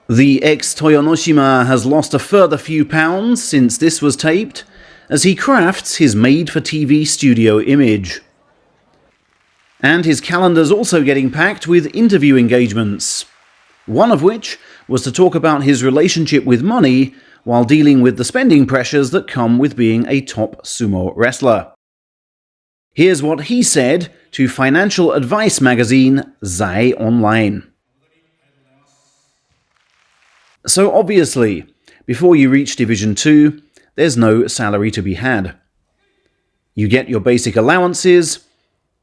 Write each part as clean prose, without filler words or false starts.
The ex-Toyonoshima has lost a further few pounds since this was taped, as he crafts his made-for-TV studio image. And his calendar's also getting packed with interview engagements, one of which was to talk about his relationship with money while dealing with the spending pressures that come with being a top sumo wrestler. Here's what he said to financial advice magazine Zai Online. So obviously, before you reach Division 2, there's no salary to be had. You get your basic allowances,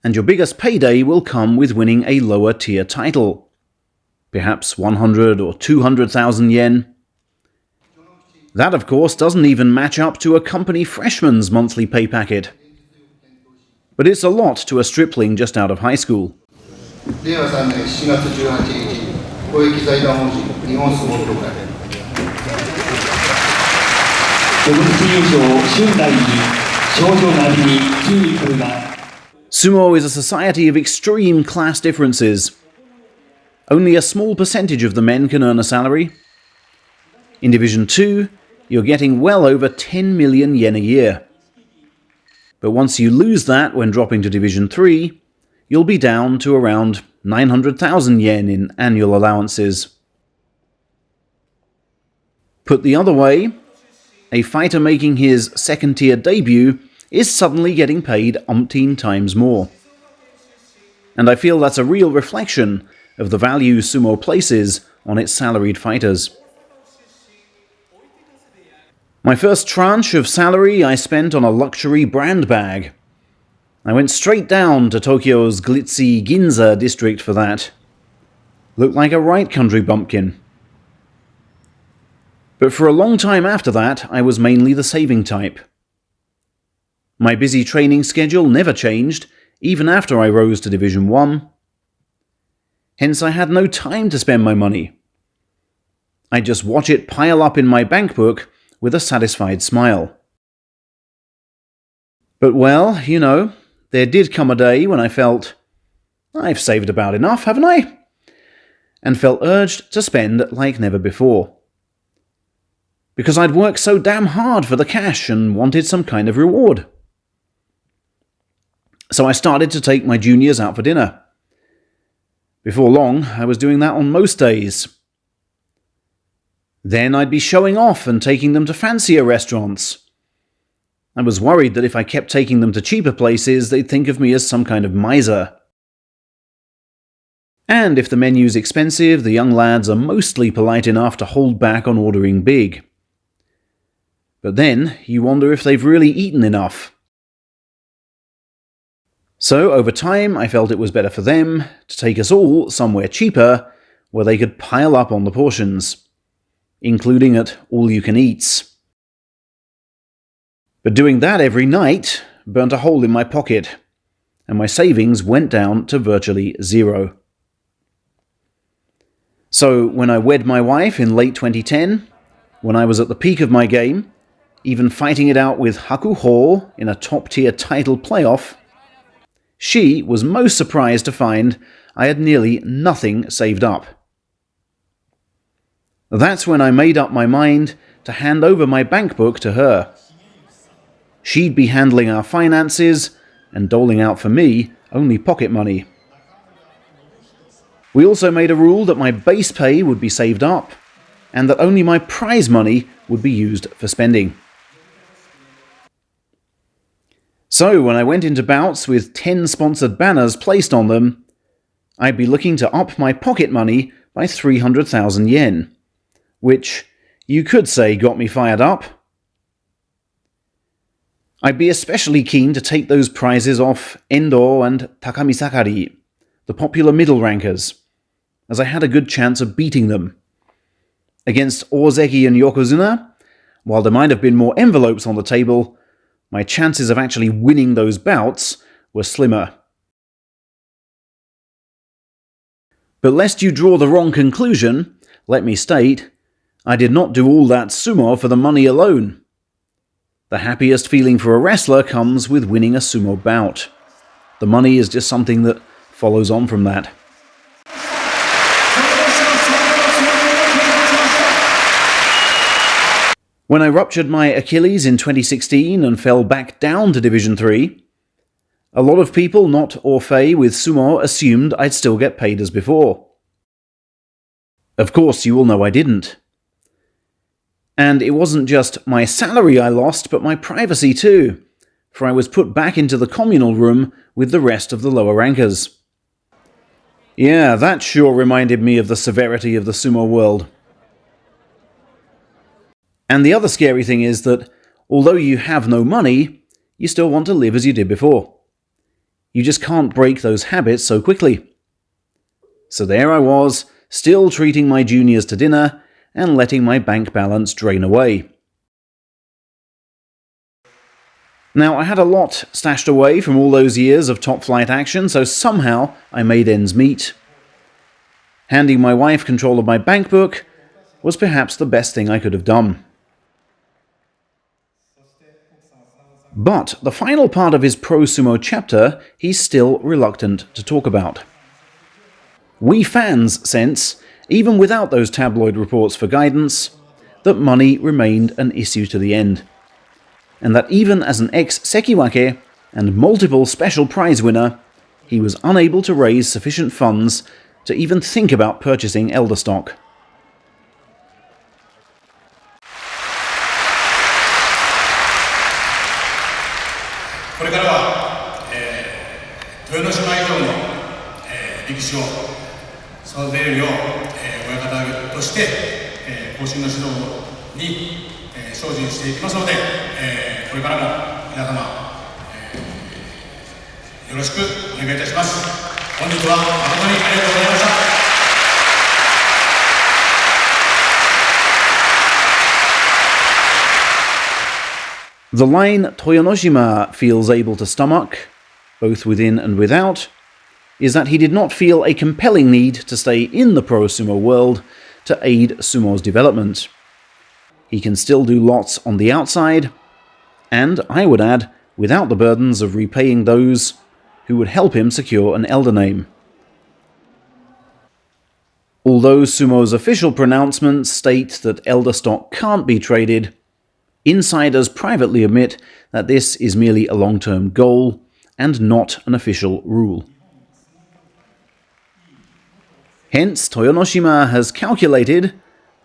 and your biggest payday will come with winning a lower tier title. Perhaps 100 or 200,000 yen. That, of course, doesn't even match up to a company freshman's monthly pay packet. But it's a lot to a stripling just out of high school. Sumo is a society of extreme class differences. Only a small percentage of the men can earn a salary. In Division 2, you're getting well over 10 million yen a year. But once you lose that when dropping to Division 3, you'll be down to around 900,000 yen in annual allowances. Put the other way, a fighter making his second-tier debut is suddenly getting paid umpteen times more. And I feel that's a real reflection of the value sumo places on its salaried fighters. My first tranche of salary I spent on a luxury brand bag. I went straight down to Tokyo's glitzy Ginza district for that. Looked like a right country bumpkin. But for a long time after that, I was mainly the saving type. My busy training schedule never changed, even after I rose to Division 1. Hence I had no time to spend my money. I'd just watch it pile up in my bank book with a satisfied smile. But well, you know, there did come a day when I felt, I've saved about enough, haven't I? And felt urged to spend like never before. Because I'd worked so damn hard for the cash and wanted some kind of reward. So I started to take my juniors out for dinner. Before long, I was doing that on most days. Then I'd be showing off and taking them to fancier restaurants. I was worried that if I kept taking them to cheaper places, they'd think of me as some kind of miser. And if the menu's expensive, the young lads are mostly polite enough to hold back on ordering big. But then, you wonder if they've really eaten enough. So, over time, I felt it was better for them to take us all somewhere cheaper, where they could pile up on the portions, including at all-you-can-eats. But doing that every night burnt a hole in my pocket, and my savings went down to virtually zero. So, when I wed my wife in late 2010, when I was at the peak of my game, even fighting it out with Hakuho in a top-tier title playoff, she was most surprised to find I had nearly nothing saved up. That's when I made up my mind to hand over my bank book to her. She'd be handling our finances and doling out for me only pocket money. We also made a rule that my base pay would be saved up and that only my prize money would be used for spending. So when I went into bouts with 10 sponsored banners placed on them, I'd be looking to up my pocket money by 300,000 yen, which you could say got me fired up. I'd be especially keen to take those prizes off Endo and Takamisakari, the popular middle rankers, as I had a good chance of beating them. Against Ozeki and Yokozuna, while there might have been more envelopes on the table, my chances of actually winning those bouts were slimmer. But lest you draw the wrong conclusion, let me state, I did not do all that sumo for the money alone. The happiest feeling for a wrestler comes with winning a sumo bout. The money is just something that follows on from that. When I ruptured my Achilles in 2016 and fell back down to Division 3, a lot of people not au fait with sumo assumed I'd still get paid as before. Of course, you all know I didn't. And it wasn't just my salary I lost, but my privacy too, for I was put back into the communal room with the rest of the lower rankers. Yeah, that sure reminded me of the severity of the sumo world. And the other scary thing is that, although you have no money, you still want to live as you did before. You just can't break those habits so quickly. So there I was, still treating my juniors to dinner and letting my bank balance drain away. Now, I had a lot stashed away from all those years of top-flight action, so somehow I made ends meet. Handing my wife control of my bank book was perhaps the best thing I could have done. But the final part of his pro-sumo chapter he's still reluctant to talk about. We fans sense, even without those tabloid reports for guidance, that money remained an issue to the end. And that even as an ex-Sekiwake and multiple special prize winner, he was unable to raise sufficient funds to even think about purchasing elder stock. The line Toyonoshima feels able to stomach, both within and without, is that he did not feel a compelling need to stay in the pro-sumo world to aid sumo's development. He can still do lots on the outside, and, I would add, without the burdens of repaying those who would help him secure an elder name. Although sumo's official pronouncements state that elder stock can't be traded, insiders privately admit that this is merely a long-term goal and not an official rule. Hence, Toyonoshima has calculated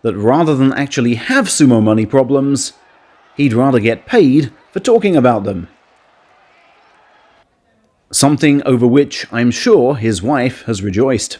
that rather than actually have sumo money problems, he'd rather get paid for talking about them. Something over which I'm sure his wife has rejoiced.